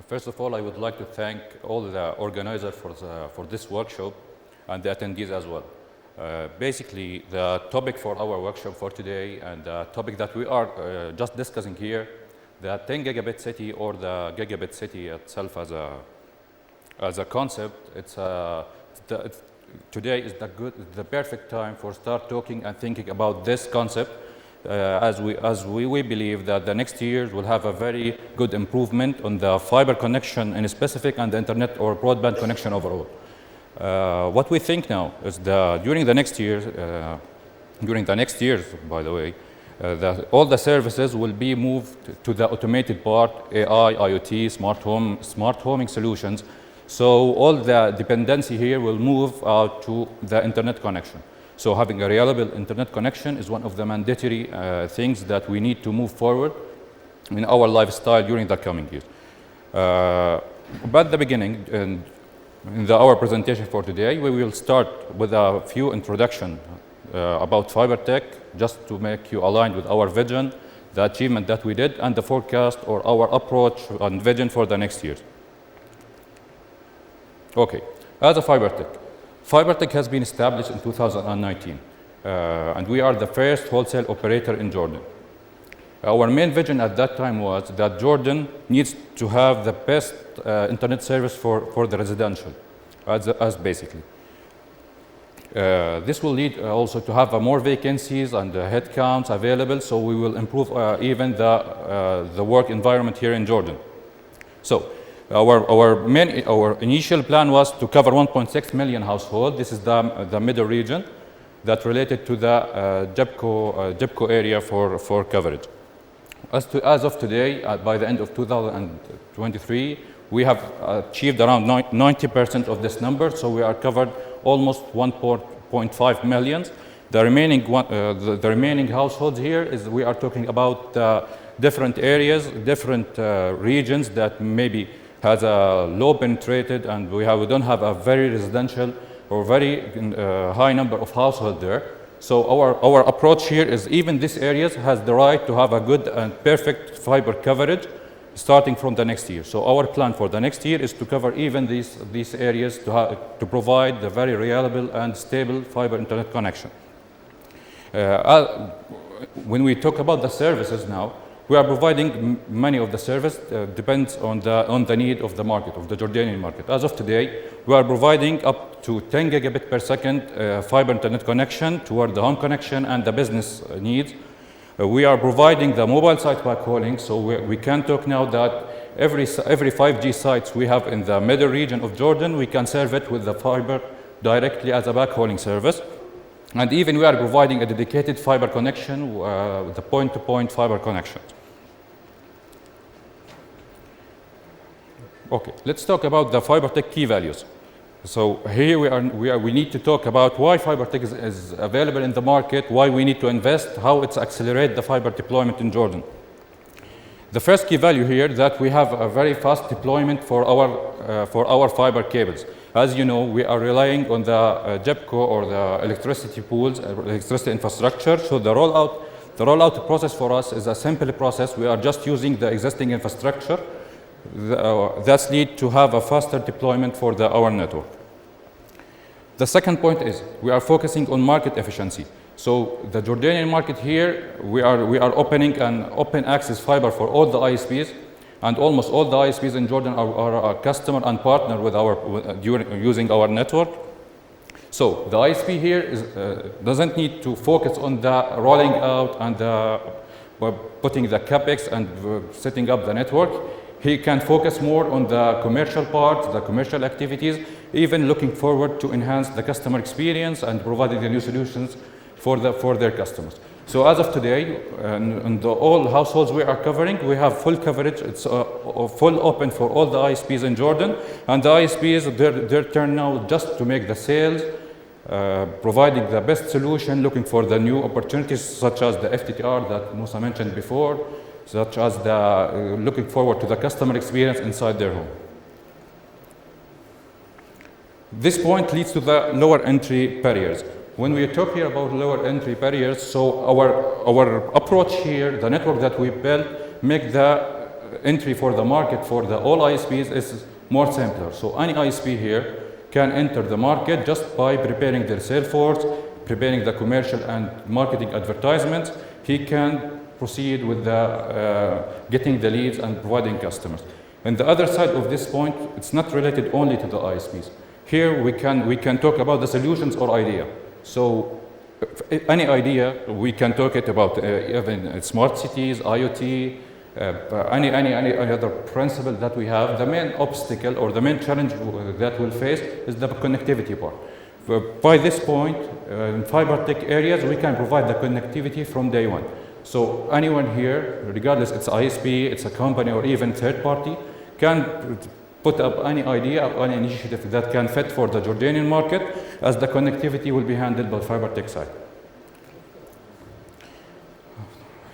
First of all, I would like to thank all the organizers for this workshop and the attendees as well. Basically, the topic for our workshop for today and the topic that we are just discussing here, the 10 gigabit city or the gigabit city itself as a concept, today is the perfect time for start talking and thinking about this concept, as we believe that the next years will have a very good improvement on the fiber connection in specific and the internet or broadband connection overall. What we think now is during the next years, by the way, all the services will be moved to the automated part, AI, IoT, smart homing solutions. So all the dependency here will move out to the internet connection. So having a reliable internet connection is one of the mandatory things that we need to move forward in our lifestyle during the coming years. But the beginning, and in our presentation for today, we will start with a few introduction about fiber tech, just to make you aligned with our vision, the achievement that we did, and the forecast or our approach and vision for the next years. Okay, as a fiber tech has been established in 2019, and we are the first wholesale operator in Jordan. Our main vision at that time was that Jordan needs to have the best internet service for the residential, as basically. This will lead also to have more vacancies and headcounts available, so we will improve even the work environment here in Jordan. So our initial plan was to cover 1.6 million households. This is the middle region that related to the JEPCO area for coverage. As of today, by the end of 2023, we have achieved around 90% of this number, so we are covered almost 1.5 million. The remaining households here is we are talking about different areas, different regions that maybe has a low penetrated, and we don't have a very residential or very high number of households there. So our approach here is even these areas has the right to have a good and perfect fiber coverage starting from the next year. So our plan for the next year is to cover even these areas to provide the very reliable and stable fiber internet connection. When we talk about the services now, we are providing many of the service, depends on the need of the market, of the Jordanian market. As of today, we are providing up to 10 gigabit per second fiber internet connection toward the home connection and the business needs. We are providing the mobile site backhauling, so we can talk now that every 5G sites we have in the middle region of Jordan, we can serve it with the fiber directly as a backhauling service. And even we are providing a dedicated fiber connection, the point-to-point fiber connection. Okay, let's talk about the fiber tech key values. So here we need to talk about why fiber tech is available in the market, why we need to invest, how it's accelerate the fiber deployment in Jordan. The first key value here that we have a very fast deployment for our fiber cables. As you know, we are relying on the JEPCO or the electricity pools, electricity infrastructure. So the rollout process for us is a simple process. We are just using the existing infrastructure. That's lead to have a faster deployment for our network. The second point is we are focusing on market efficiency. So the Jordanian market here, we are opening an open access fiber for all the ISPs, and almost all the ISPs in Jordan are a customer and partner with using our network. So the ISP here doesn't need to focus on the rolling out and putting the capex and setting up the network. He can focus more on the commercial part, the commercial activities, even looking forward to enhance the customer experience and providing the new solutions for their customers. So as of today, in all households we are covering, we have full coverage. It's full open for all the ISPs in Jordan, and the ISPs, their turn now just to make the sales, providing the best solution, looking for the new opportunities such as the FTTR that Musa mentioned before, such as looking forward to the customer experience inside their home. This point leads to the lower entry barriers. When we talk here about lower entry barriers, so our approach here, the network that we built, make the entry for the market for the all ISPs is more simpler. So any ISP here can enter the market just by preparing their sales force, preparing the commercial and marketing advertisements. He can proceed with the getting the leads and providing customers. And the other side of this point, it's not related only to the ISPs. Here we can talk about the solutions or idea. So any idea, we can talk it about even smart cities, IoT, any other principle that we have. The main obstacle or the main challenge that we'll face is the connectivity part. By this point, in fiber tech areas, we can provide the connectivity from day one. So anyone here, regardless it's ISP, it's a company, or even third party, can put up any idea or any initiative that can fit for the Jordanian market, as the connectivity will be handled by fiber tech side.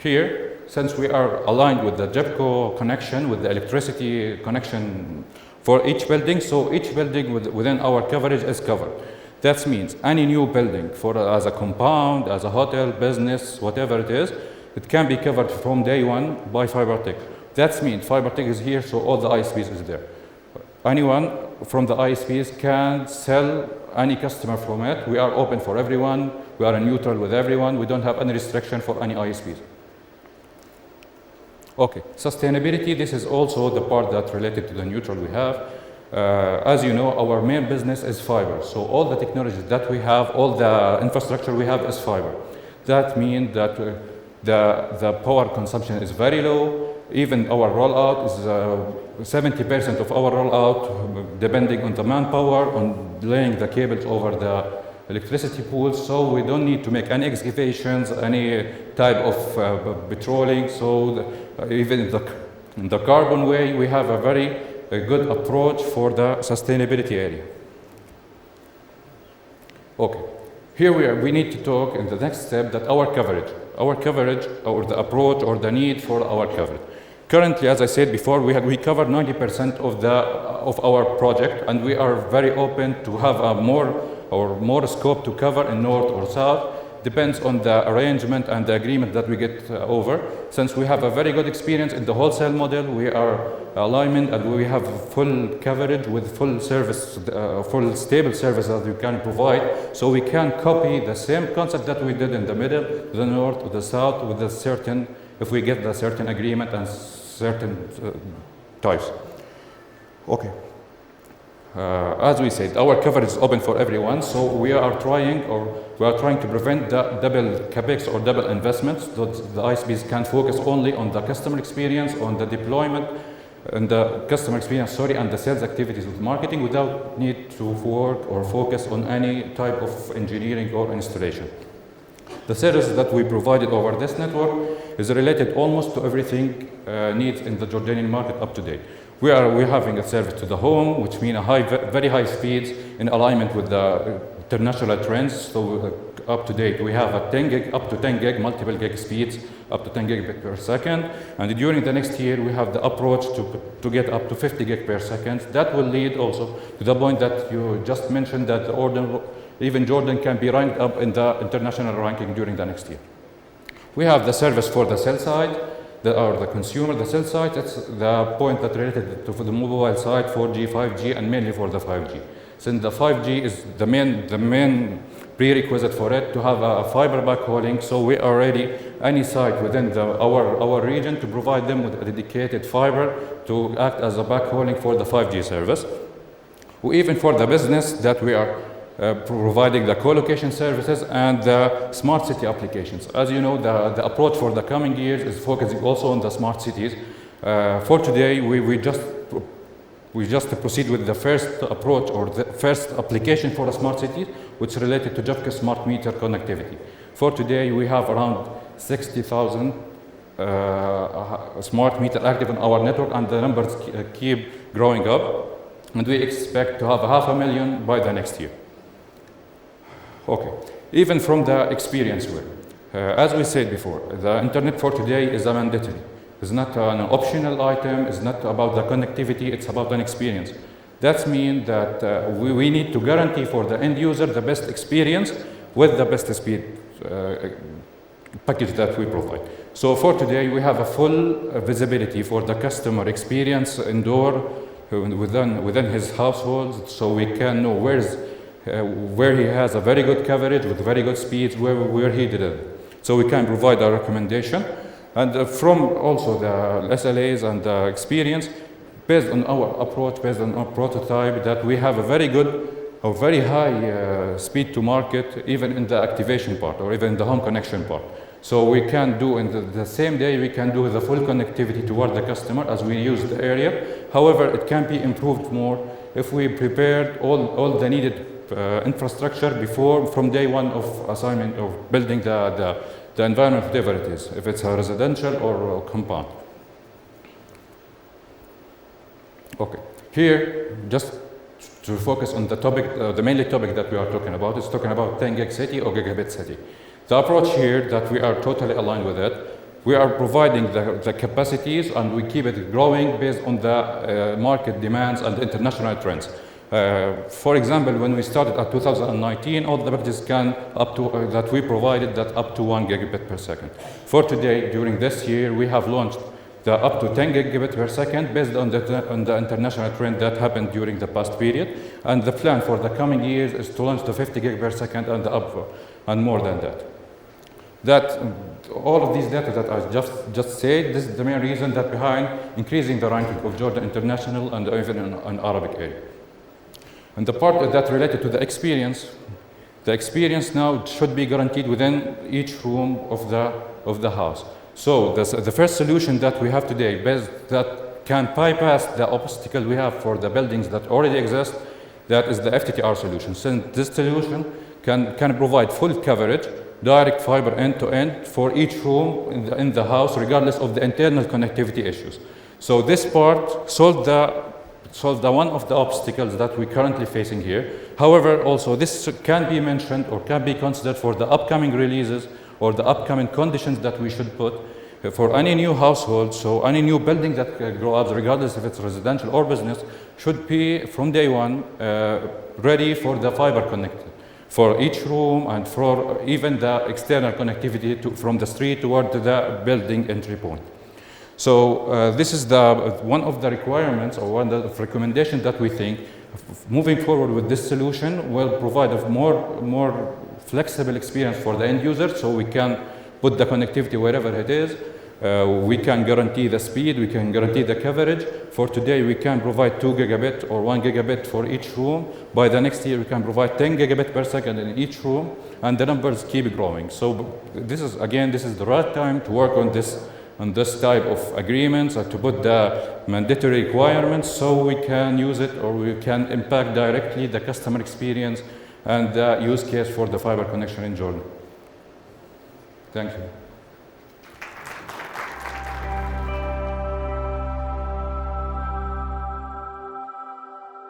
Here, since we are aligned with the JEPCO connection, with the electricity connection for each building, so each building within our coverage is covered. That means any new building, as a compound, as a hotel, business, whatever it is, it can be covered from day one by fiber tech. That means fiber tech is here, so all the ISPs is there. Anyone from the ISPs can sell any customer from it. We are open for everyone. We are neutral with everyone. We don't have any restriction for any ISPs. Okay, sustainability, this is also the part that related to the neutral we have. As you know, our main business is fiber. So all the technologies that we have, all the infrastructure we have is fiber. That means that the power consumption is very low. Even our rollout is 70% of our rollout, depending on the manpower, on laying the cables over the electricity pools. So we don't need to make any excavations, any type of patrolling. So even in the carbon way, we have a very good approach for the sustainability area. Okay, here we need to talk in the next step that our coverage or the approach or the need for our coverage. Currently, as I said before, we cover 90% of our project, and we are very open to have a more scope to cover in north or south. Depends on the arrangement and the agreement that we get over. Since we have a very good experience in the wholesale model, we are alignment and we have full coverage with full service, full stable service that we can provide. So we can copy the same concept that we did in the middle, the north, or the south, with a certain, if we get the certain agreement and certain types. Okay. As we said, our coverage is open for everyone, so we are trying to prevent the double capex or double investments. So the ISPs can focus only on the customer experience, on the deployment, and the customer experience, and the sales activities with marketing, without need to work or focus on any type of engineering or installation. The services that we provided over this network is related almost to everything needs in the Jordanian market up to date. We're having a service to the home, which means very high speeds in alignment with the international trends. So up to date, we have a 10 gig, up to 10 gig, multiple gig speeds, up to 10 gig per second. And during the next year, we have the approach to get up to 50 gig per second. That will lead also to the point that you just mentioned, that even Jordan can be ranked up in the international ranking during the next year. We have the service for the cell side, or the consumer, the cell side. It's the point that related to the mobile side, 4G, 5G, and mainly for the 5G. Since the 5G is the main prerequisite for it to have a fiber backhauling, so we are ready any site within our region to provide them with a dedicated fiber to act as a backhauling for the 5G service. Even for the business that we are providing the co-location services and the smart city applications. As you know, the approach for the coming years is focusing also on the smart cities. For today, we just proceed with the first approach or the first application for the smart cities, which is related to JEPCO smart meter connectivity. For today, we have around 60,000 smart meter active on our network, and the numbers keep growing up, and we expect to have 500,000 by the next year. Okay, even from the experience way, as we said before, the internet for today is a mandatory. It's not an optional item, it's not about the connectivity, it's about an experience. That means that we need to guarantee for the end user the best experience with the best speed package that we provide. So for today, we have a full visibility for the customer experience indoor within his household, so we can know where he has a very good coverage with very good speeds, where he didn't. So we can provide a recommendation. And from also the SLAs and the experience, based on our approach, based on our prototype, that we have a very good or very high speed to market, even in the activation part or even the home connection part. So we can do in the same day, we can do the full connectivity toward the customer as we use the area. However, it can be improved more if we prepared all the needed infrastructure from day one of assignment of building the environment, whatever it is, if it's a residential or a compound. Okay, here just to focus on the topic, the mainly topic that we are talking about is talking about 10 gig city or gigabit city. The approach here that we are totally aligned with it, we are providing the capacities and we keep it growing based on the market demands and international trends. For example, when we started at 2019, all the packages can up to that we provided that up to 1 gigabit per second. For today, during this year, we have launched the up to 10 gigabit per second based on the international trend that happened during the past period. And the plan for the coming years is to launch the 50 gig per second and and more than that. All of these data that I just said, this is the main reason that behind increasing the ranking of Jordan International and even in Arabic area. And the part that related to the experience now should be guaranteed within each room of the house. So the first solution that we have today, that can bypass the obstacle we have for the buildings that already exist, that is the FTTR solution. So this solution can provide full coverage, direct fiber end-to-end for each room in the house, regardless of the internal connectivity issues. So this part solved one of the obstacles that we're currently facing here. However, also this can be mentioned or can be considered for the upcoming releases or the upcoming conditions that we should put for any new household. So any new building that grow up, regardless if it's residential or business, should be from day one ready for the fiber connected for each room and for even the external connectivity from the street toward the building entry point. So this is one of the requirements or one of the recommendations that we think moving forward with this solution will provide a more flexible experience for the end user, so we can put the connectivity wherever it is. We can guarantee the speed, we can guarantee the coverage. For today, we can provide 2 gigabit or 1 gigabit for each room. By the next year, we can provide 10 gigabit per second in each room, and the numbers keep growing. So this is the right time to work on this type of agreements and to put the mandatory requirements so we can use it or we can impact directly the customer experience and the use case for the fiber connection in Jordan. Thank you.